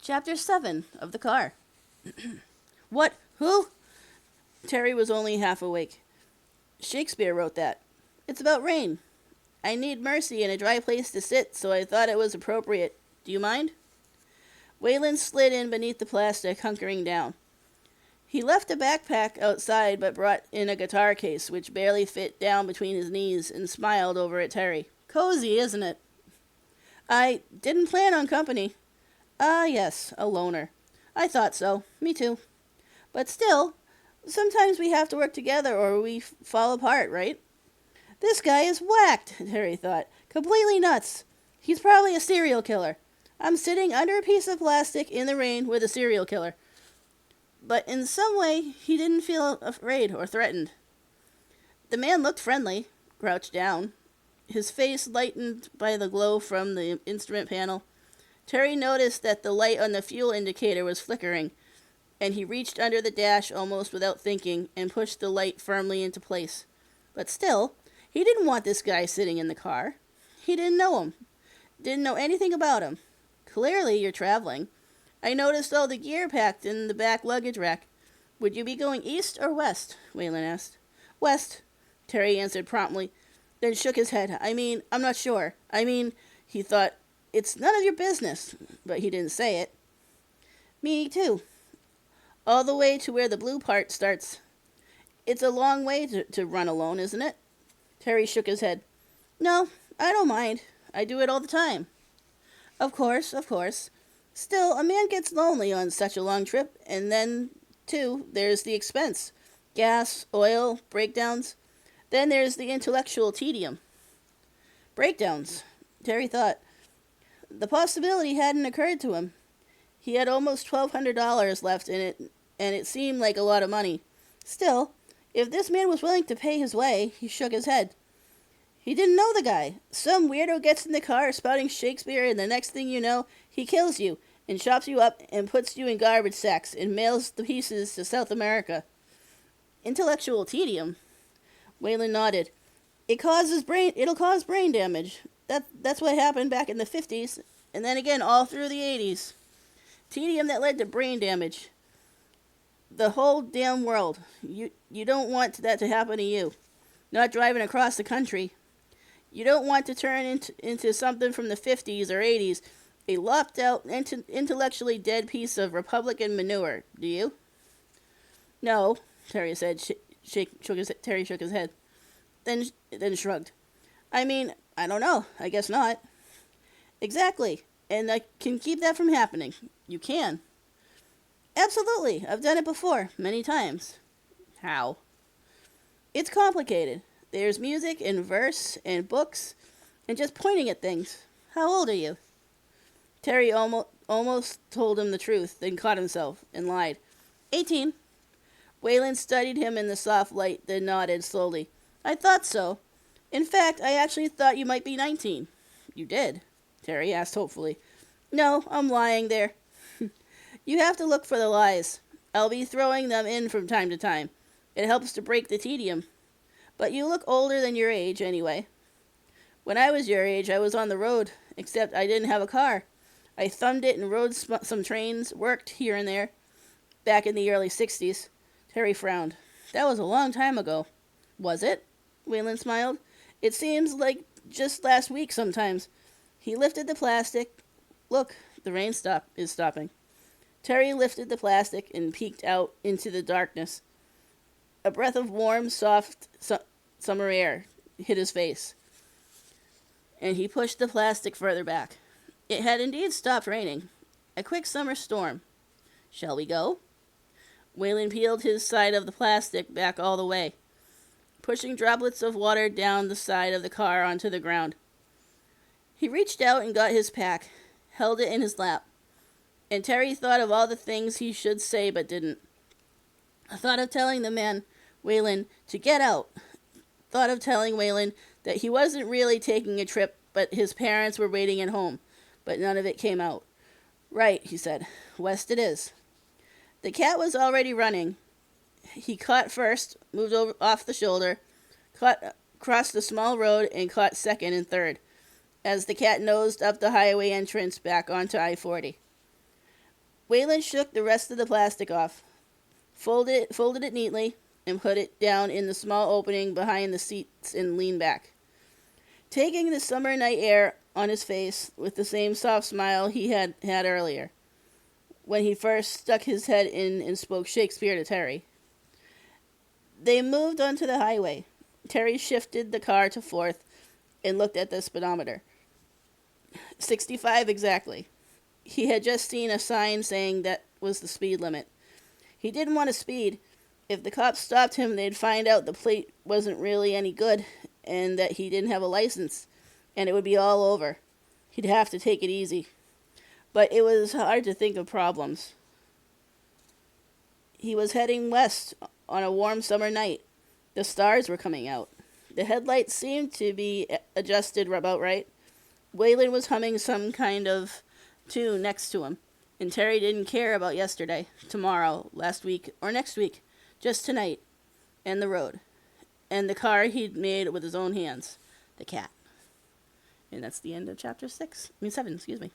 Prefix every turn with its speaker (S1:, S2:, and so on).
S1: Chapter 7 of The Car. What? Who? Terry was only half awake. Shakespeare wrote that. It's about rain. I need mercy and a dry place to sit, so I thought it was appropriate. Do you mind? Waylon slid in beneath the plastic, hunkering down. He left a backpack outside but brought in a guitar case, which barely fit down between his knees, and smiled over at Terry. Cozy, isn't it? I didn't plan on company. Ah, yes, a loner. I thought so. Me too. But still, sometimes we have to work together or we fall apart, right? This guy is whacked, Terry thought. Completely nuts. He's probably a serial killer. I'm sitting under a piece of plastic in the rain with a serial killer. But in some way, he didn't feel afraid or threatened. The man looked friendly, crouched down, his face lightened by the glow from the instrument panel. Terry noticed that the light on the fuel indicator was flickering, and he reached under the dash almost without thinking and pushed the light firmly into place. But still, he didn't want this guy sitting in the car. He didn't know him. Didn't know anything about him. Clearly, you're traveling. I noticed all the gear packed in the back luggage rack. Would you be going east or west? Waylon asked. West, Terry answered promptly, then shook his head. I'm not sure. He thought, it's none of your business, but he didn't say it. Me too. All the way to where the blue part starts. It's a long way to run alone, isn't it? Terry shook his head. No, I don't mind. I do it all the time. Of course, of course. Still, a man gets lonely on such a long trip, and then, too, there's the expense. Gas, oil, breakdowns. Then there's the intellectual tedium. Breakdowns, Terry thought. The possibility hadn't occurred to him. He had almost $1,200 left in it, and it seemed like a lot of money. Still, if this man was willing to pay his way, he shook his head. He didn't know the guy. Some weirdo gets in the car spouting Shakespeare, and the next thing you know, he kills you, and chops you up, and puts you in garbage sacks, and mails the pieces to South America. Intellectual tedium? Waylon nodded. It'll cause brain damage. That's what happened back in the 50s, and then again all through the 80s. Tedium that led to brain damage. The whole damn world. You don't want that to happen to you. Not driving across the country. You don't want to turn into something from the 50s or 80s, a lopped out, intellectually dead piece of Republican manure, do you? No, Terry said. Terry shook his head. Then shrugged. I don't know. I guess not. Exactly. And I can keep that from happening. You can. Absolutely. I've done it before, many times. How? It's complicated. There's music and verse and books and just pointing at things. How old are you? Terry almost told him the truth, then caught himself and lied. 18. Waylon studied him in the soft light, then nodded slowly. I thought so. In fact, I actually thought you might be 19. You did? Terry asked hopefully. No, I'm lying there. You have to look for the lies. I'll be throwing them in from time to time. It helps to break the tedium. But you look older than your age, anyway. When I was your age, I was on the road, except I didn't have a car. I thumbed it and rode some trains, worked here and there. Back in the early 60s. Terry frowned. That was a long time ago. Was it? Waylon smiled. It seems like just last week sometimes. He lifted the plastic. Look, the rain is stopping. Terry lifted the plastic and peeked out into the darkness. A breath of warm, soft summer air hit his face, and he pushed the plastic further back. It had indeed stopped raining. A quick summer storm. Shall we go? Waylon peeled his side of the plastic back all the way, pushing droplets of water down the side of the car onto the ground. He reached out and got his pack, held it in his lap, and Terry thought of all the things he should say but didn't. Thought of telling the man, Waylon, to get out. Thought of telling Waylon that he wasn't really taking a trip, but his parents were waiting at home, but none of it came out. Right, he said. West it is. The cat was already running. He caught first, moved over off the shoulder, crossed the small road, and caught second and third, as the cat nosed up the highway entrance back onto I-40. Waylon shook the rest of the plastic off, folded it neatly, and put it down in the small opening behind the seats and leaned back, taking the summer night air on his face with the same soft smile he had had earlier, when he first stuck his head in and spoke Shakespeare to Terry. They moved onto the highway. Terry shifted the car to fourth and looked at the speedometer. 65 exactly. He had just seen a sign saying that was the speed limit. He didn't want to speed. If the cops stopped him, they'd find out the plate wasn't really any good and that he didn't have a license, and it would be all over. He'd have to take it easy. But it was hard to think of problems. He was heading west on a warm summer night. The stars were coming out. The headlights seemed to be adjusted about right. Waylon was humming some kind of tune next to him, and Terry didn't care about yesterday, tomorrow, last week, or next week. Just tonight, and the road, and the car he'd made with his own hands, the cat. And that's the end of chapter 7, excuse me.